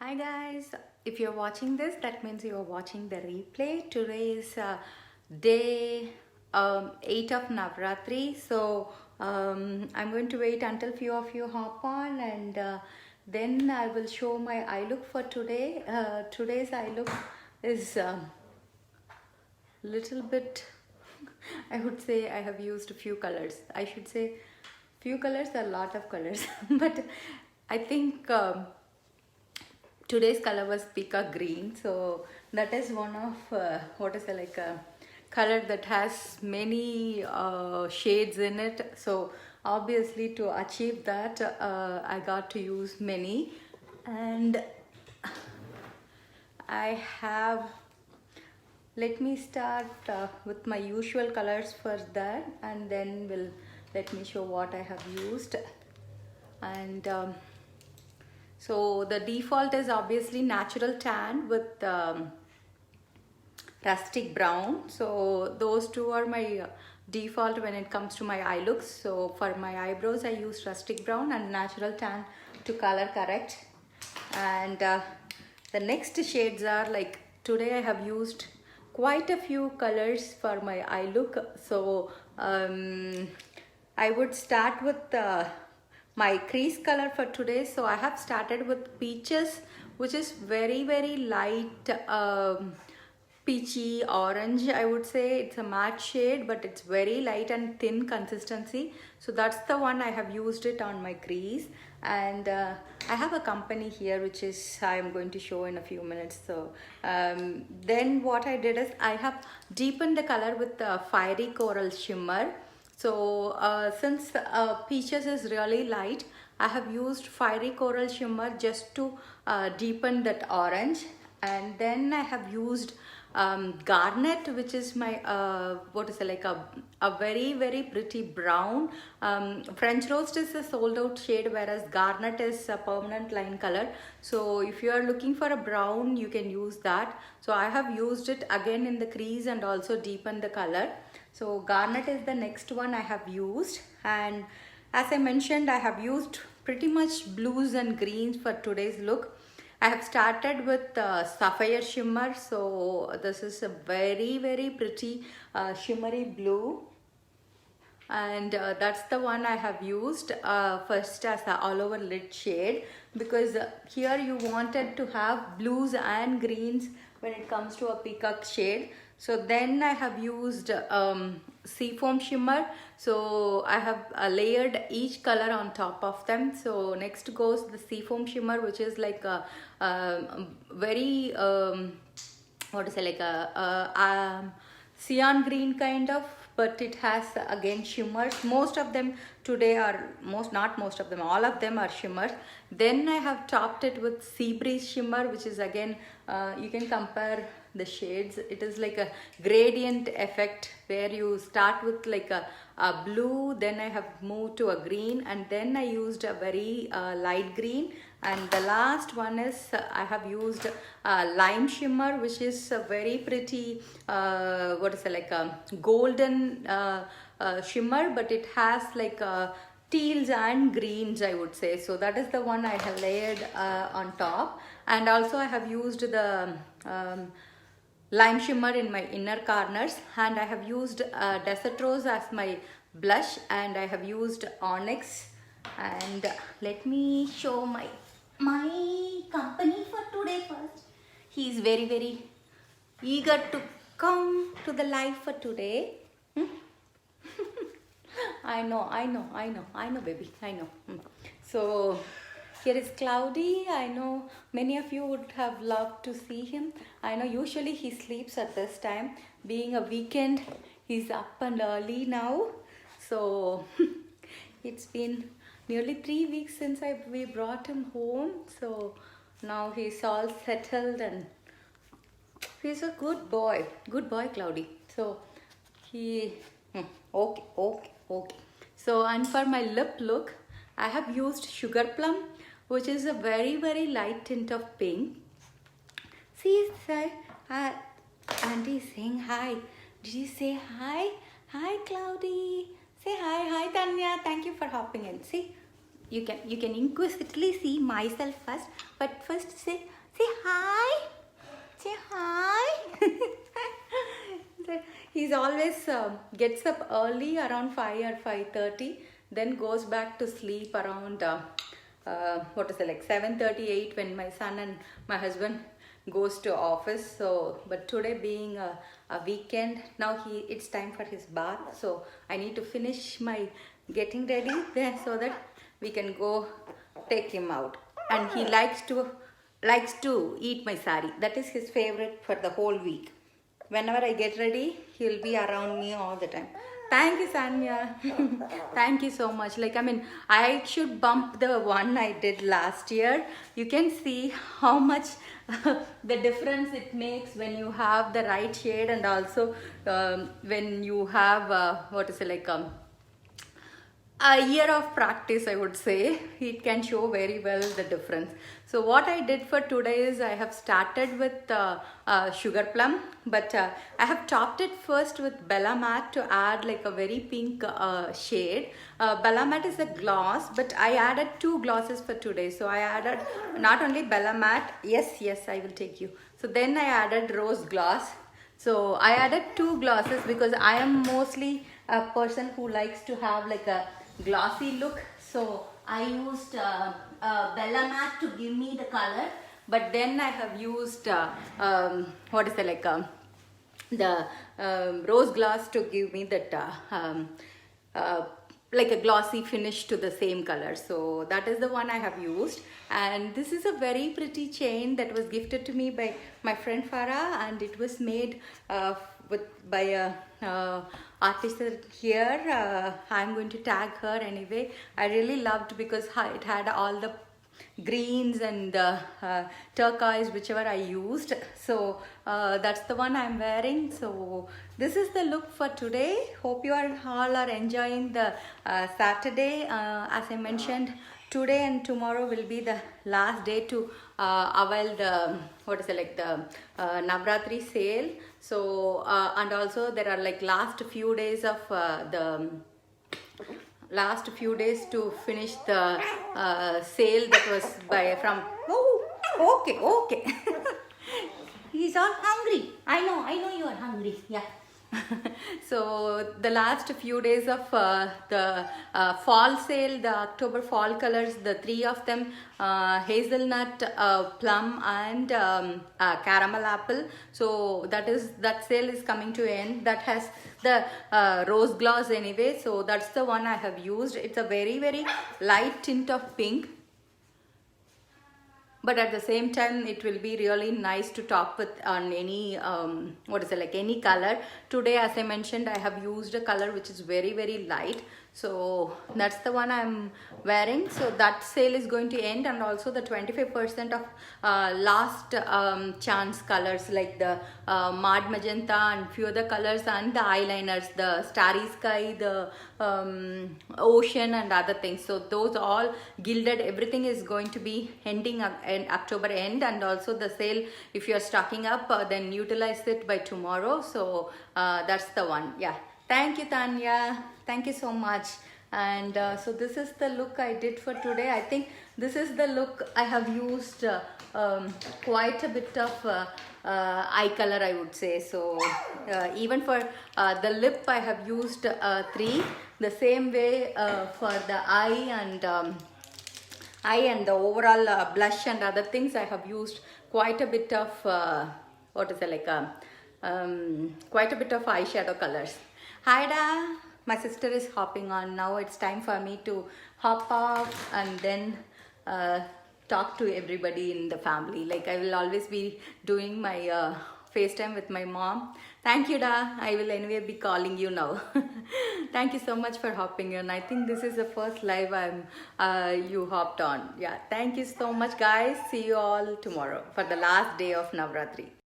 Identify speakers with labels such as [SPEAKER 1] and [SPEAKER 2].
[SPEAKER 1] Hi guys, if you're watching this, that means you're watching the replay. Today is day 8 of Navratri. So I'm going to wait until few of you hop on and then I will show my eye look for today. Today's eye look is little bit, I would say I have used a few colors. I should say few colors, a lot of colors. But I think today's color was peacock green, so that is one of what is it, like a color that has many shades in it. So obviously to achieve that I got to use many, and I have, let me start with my usual colors first that, and then will let me show what I have used. And so the default is obviously natural tan with rustic brown. So those two are my default when it comes to my eye looks. So for my eyebrows I use rustic brown and natural tan to color correct. And the next shades are like, today I have used quite a few colors for my eye look. So I would start with my crease color for today. So I have started with peaches, which is very light peachy orange. I would say it's a matte shade, but it's very light and thin consistency. So that's the one I have used it on my crease. And I have a company here which is I'm going to show in a few minutes. So then what I did is I have deepened the color with the fiery coral shimmer. So since peaches is really light, I have used fiery coral shimmer just to deepen that orange. And then I have used garnet, which is my what is it, like a very pretty brown. French roast is a sold out shade, whereas garnet is a permanent line color. So if you are looking for a brown, you can use that. So I have used it again in the crease and also deepen the color. So garnet is the next one I have used. And as I mentioned, I have used pretty much blues and greens for today's look. I have started with sapphire shimmer. So this is a very pretty shimmery blue, and that's the one I have used first as a all over lid shade, because here you wanted to have blues and greens when it comes to a peacock shade. So then I have used seafoam shimmer. So I have layered each color on top of them. So next goes the seafoam shimmer, which is like a very what is it, like a cyan green kind of, but it has again shimmers. Most of them today are not most of them, all of them are shimmers. Then I have topped it with sea breeze shimmer, which is again you can compare the shades. It is like a gradient effect where you start with like a blue, then I have moved to a green, and then I used a very light green, and the last one is I have used lime shimmer, which is a very pretty what is it, like a golden shimmer, but it has like teals and greens, I would say. So that is the one I have layered on top. And also I have used the lime shimmer in my inner corners, and I have used desert rose as my blush, and I have used onyx. And let me show my company for today first. He is very eager to come to the live for today. I know, baby, I know. So here is Cloudy. I know many of you would have loved to see him. I know usually he sleeps at this time. Being a weekend, he's up and early now. So it's been nearly 3 weeks since we brought him home. So now he's all settled and he's a good boy. Good boy, Cloudy. So he okay. So, and for my lip look, I have used sugar plum, which is a very light tint of pink. See, say Auntie is saying hi. Did you say hi? Hi, Cloudy. Say hi. Hi, Tanya. Thank you for hopping in. See, you can inquisitively see myself first, but first say hi. Say hi. He's always gets up early around 5 or 5:30, then goes back to sleep around what is it, like 7:38 when my son and my husband goes to office. So but today being a weekend, now it's time for his bath, so I need to finish my getting ready there so that we can go take him out. And he likes to eat my sari. That is his favorite for the whole week. Whenever I get ready, he'll be around me all the time. Thank you, Sanya. Thank you so much. Like, I mean, I should bump the one I did last year. You can see how much the difference it makes when you have the right shade, and also when you have what is it, like a year of practice, I would say. It can show very well the difference. So what I did for today is I have started with sugar plum, but I have topped it first with Bella Matte to add like a very pink shade. Bella Matte is a gloss, but I added 2 glosses for today. So I added not only Bella Matte, yes, I will take you. So then I added rose gloss. So I added 2 glosses because I am mostly a person who likes to have like a glossy look. So I used Bella Matte to give me the color, but then I have used what is it, like the rose gloss to give me that like a glossy finish to the same color. So that is the one I have used. And this is a very pretty chain that was gifted to me by my friend Farah, and it was made by a artist here. I'm going to tag her anyway. I really loved because it had all the greens and turquoise, whichever I used. So that's the one I'm wearing. So this is the look for today. Hope you all are enjoying the Saturday. As I mentioned, today and tomorrow will be the last day to avail the Navratri sale. So and also there are like last few days of to finish the sale that was from. Oh, okay. He's all hungry. I know you are hungry. Yeah. So the last few days of the fall sale, the October fall colors, the 3 of them, hazelnut, plum and caramel apple. So that sale is coming to end. That has the rose gloss anyway. So that's the one I have used. It's a very, very light tint of pink, but at the same time it will be really nice to top with on any any color. Today, as I mentioned, I have used a color which is very, very light. So that's the one I'm wearing. So that sale is going to end, and also the 25% of last chance colors like the Mad Magenta and few other colors, and the eyeliners, the Starry Sky, the ocean and other things. So those all gilded, everything is going to be ending up in October end. And also the sale, if you're stocking up, then utilize it by tomorrow. So that's the one. Yeah. Thank you, Tanya. Thank you so much. And so this is the look I did for today. I think this is the look I have used quite a bit of eye color, I would say. So even for the lip, I have used 3. The same way for the eye and the overall blush and other things, I have used quite a bit of quite a bit of eyeshadow colors. Haida, my sister is hopping on now. It's time for me to hop off and then talk to everybody in the family. Like, I will always be doing my FaceTime with my mom. Thank you, Da. I will anyway be calling you now. Thank you so much for hopping in. I think this is the first live you hopped on. Yeah, thank you so much, guys. See you all tomorrow for the last day of Navratri.